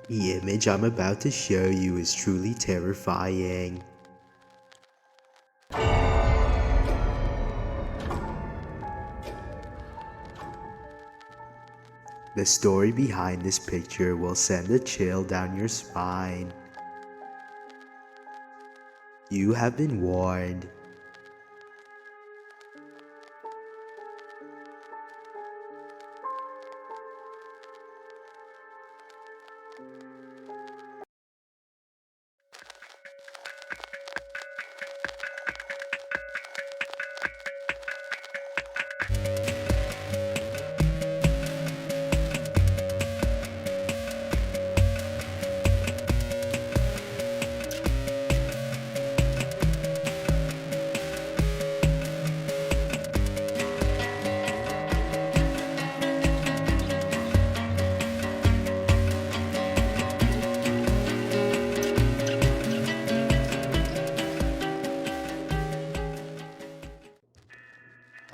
The image I'm about to show you is truly terrifying. The story behind this picture will send a chill down your spine. You have been warned.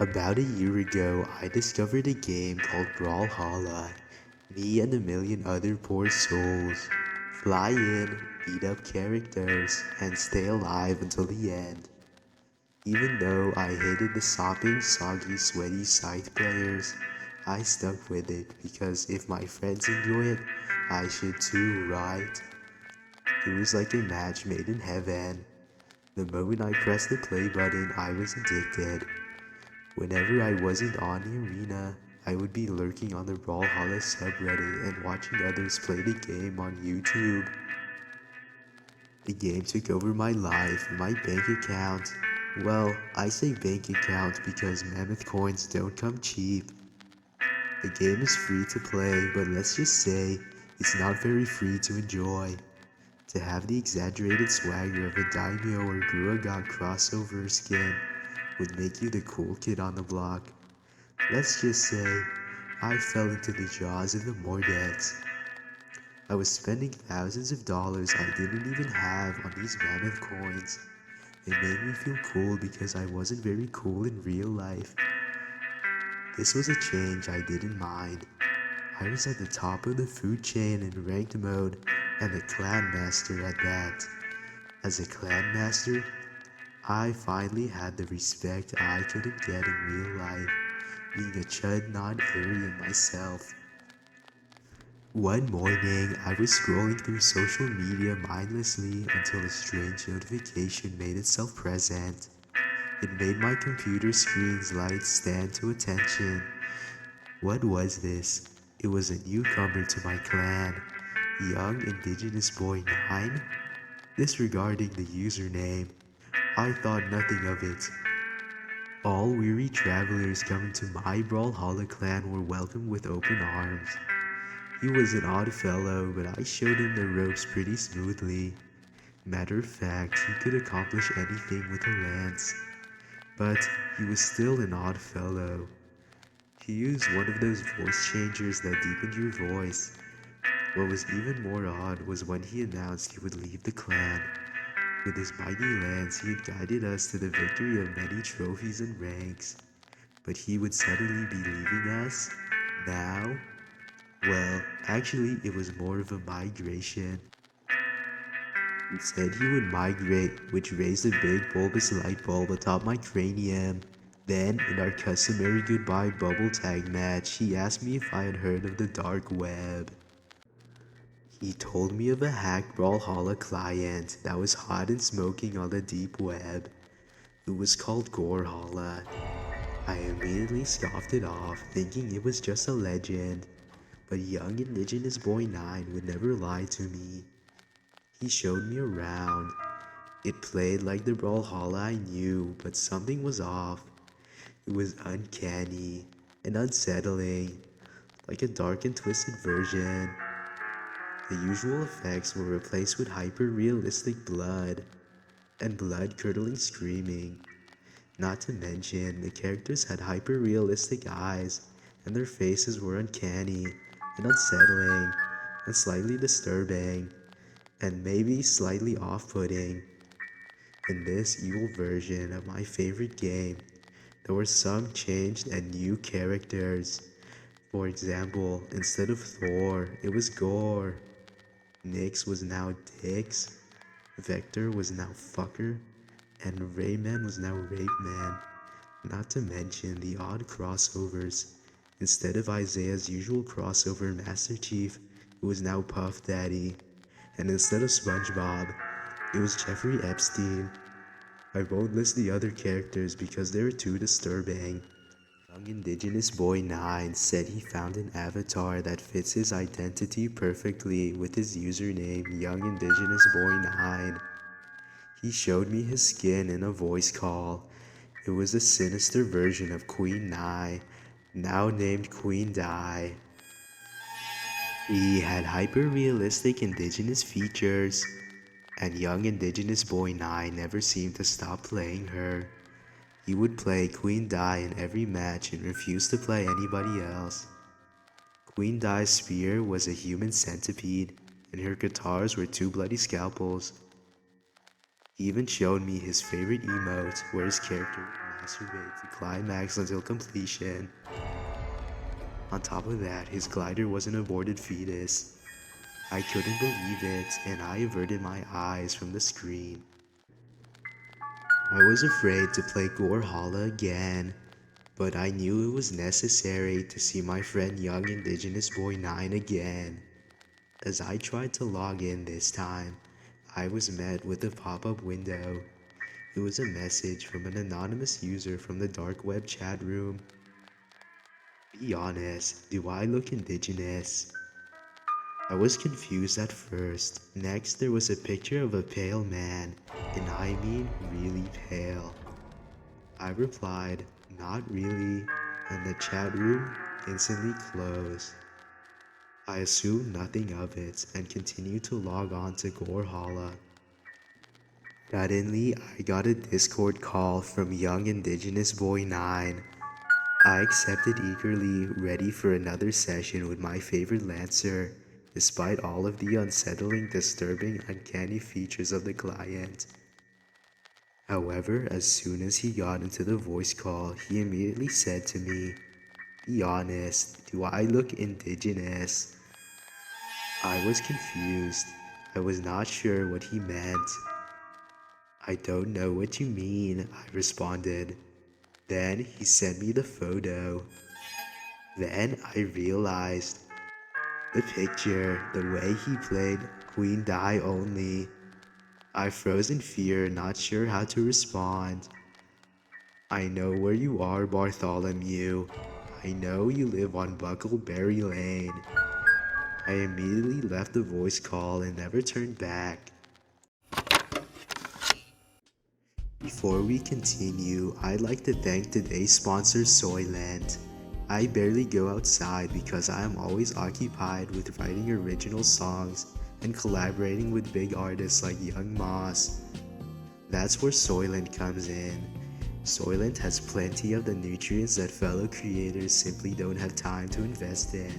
About a year ago, I discovered a game called Brawlhalla. Me and a million other poor souls. Fly in, beat up characters, and stay alive until the end. Even though I hated the sopping, soggy, sweaty scythe players, I stuck with it because if my friends enjoy it, I should too, right? It was like a match made in heaven. The moment I pressed the play button, I was addicted. Whenever I wasn't on the arena, I would be lurking on the Brawlhalla subreddit and watching others play the game on YouTube. The game took over my life, my bank account. Well, I say bank account because mammoth coins don't come cheap. The game is free to play, but let's just say it's not very free to enjoy. To have the exaggerated swagger of a daimyo or Gurugat crossover skin would make you the cool kid on the block. Let's just say I fell into the jaws of the Mordex. I was spending thousands of dollars I didn't even have on these mammoth coins. It made me feel cool because I wasn't very cool in real life. This was a change I didn't mind. I was at the top of the food chain in ranked mode and a clan master at that. As a clan master, I finally had the respect I couldn't get in real life, being a chud non-Aryan myself. One morning, I was scrolling through social media mindlessly until a strange notification made itself present. It made my computer screen's lights stand to attention. What was this? It was a newcomer to my clan, young indigenous boy 9. Disregarding the username, I thought nothing of it. All weary travelers coming to my Brawlhalla clan were welcomed with open arms. He was an odd fellow, but I showed him the ropes pretty smoothly. Matter of fact, he could accomplish anything with a lance. But he was still an odd fellow. He used one of those voice changers that deepened your voice. What was even more odd was when he announced he would leave the clan. With his mighty lance, he had guided us to the victory of many trophies and ranks. But he would suddenly be leaving us? Now? Well, actually, it was more of a migration. He said he would migrate, which raised a big bulbous light bulb atop my cranium. Then, in our customary goodbye bubble tag match, he asked me if I had heard of the dark web. He told me of a hacked Brawlhalla client that was hot and smoking on the deep web. It was called Gorehalla. I immediately scoffed it off, thinking it was just a legend. But young indigenous boy 9 would never lie to me. He showed me around. It played like the Brawlhalla I knew, but something was off. It was uncanny and unsettling, like a dark and twisted version. The usual effects were replaced with hyper-realistic blood, and blood-curdling screaming. Not to mention, the characters had hyper-realistic eyes, and their faces were uncanny and unsettling and slightly disturbing, and maybe slightly off-putting. In this evil version of my favorite game, there were some changed and new characters. For example, instead of Thor, it was Gore. Nyx was now Dix, Vector was now Fucker, and Rayman was now Rape Man. Not to mention the odd crossovers. Instead of Isaiah's usual crossover Master Chief, it was now Puff Daddy. And instead of SpongeBob, it was Jeffrey Epstein. I won't list the other characters because they're too disturbing. Young Indigenous Boy 9 said he found an avatar that fits his identity perfectly with his username Young Indigenous Boy 9. He showed me his skin in a voice call. It was a sinister version of Queen Nai, now named Queen Dai. He had hyper-realistic indigenous features, and young Indigenous Boy 9 never seemed to stop playing her. He would play Queen Dai in every match and refuse to play anybody else. Queen Dai's spear was a human centipede, and her guitars were two bloody scalpels. He even showed me his favorite emote, where his character would masturbate to climax until completion. On top of that, his glider was an aborted fetus. I couldn't believe it, and I averted my eyes from the screen. I was afraid to play Gorehalla again, but I knew it was necessary to see my friend Young Indigenous Boy 9 again. As I tried to log in this time, I was met with a pop-up window. It was a message from an anonymous user from the dark web chat room. Be honest, do I look indigenous? I was confused at first. Next, there was a picture of a pale man, and I mean really pale. I replied, not really, and the chat room instantly closed. I assumed nothing of it and continued to log on to Gorehalla. Suddenly, I got a Discord call from Young Indigenous Boy 9. I accepted eagerly, ready for another session with my favorite Lancer, despite all of the unsettling, disturbing, uncanny features of the client. However, as soon as he got into the voice call, he immediately said to me, "Be honest, do I look indigenous?" I was confused. I was not sure what he meant. "I don't know what you mean," I responded. Then he sent me the photo. Then I realized the picture, the way he played Queen Dai only. I froze in fear, not sure how to respond. "I know where you are, Bartholomew. I know you live on Buckleberry Lane." I immediately left the voice call and never turned back. Before we continue, I'd like to thank today's sponsor, Soylent. I barely go outside because I am always occupied with writing original songs and collaborating with big artists like Young Moss. That's where Soylent comes in. Soylent has plenty of the nutrients that fellow creators simply don't have time to invest in.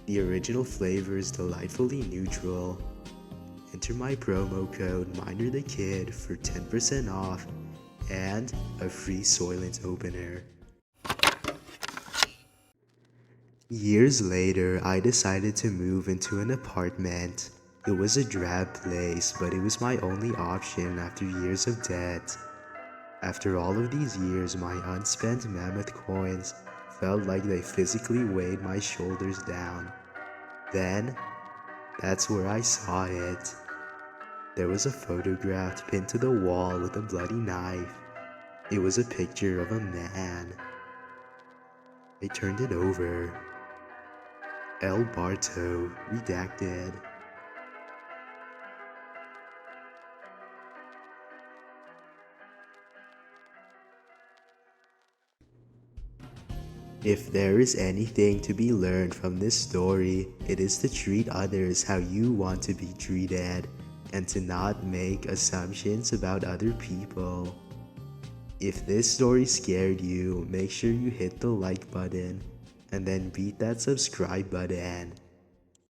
The original flavor is delightfully neutral. Enter my promo code MinerTheKid for 10% off and a free Soylent opener. Years later, I decided to move into an apartment. It was a drab place, but it was my only option after years of debt. After all of these years, my unspent mammoth coins felt like they physically weighed my shoulders down. Then, that's where I saw it. There was a photograph pinned to the wall with a bloody knife. It was a picture of a man. I turned it over. El Barto, redacted. If there is anything to be learned from this story, it is to treat others how you want to be treated, and to not make assumptions about other people. If this story scared you, make sure you hit the like button, and then beat that subscribe button.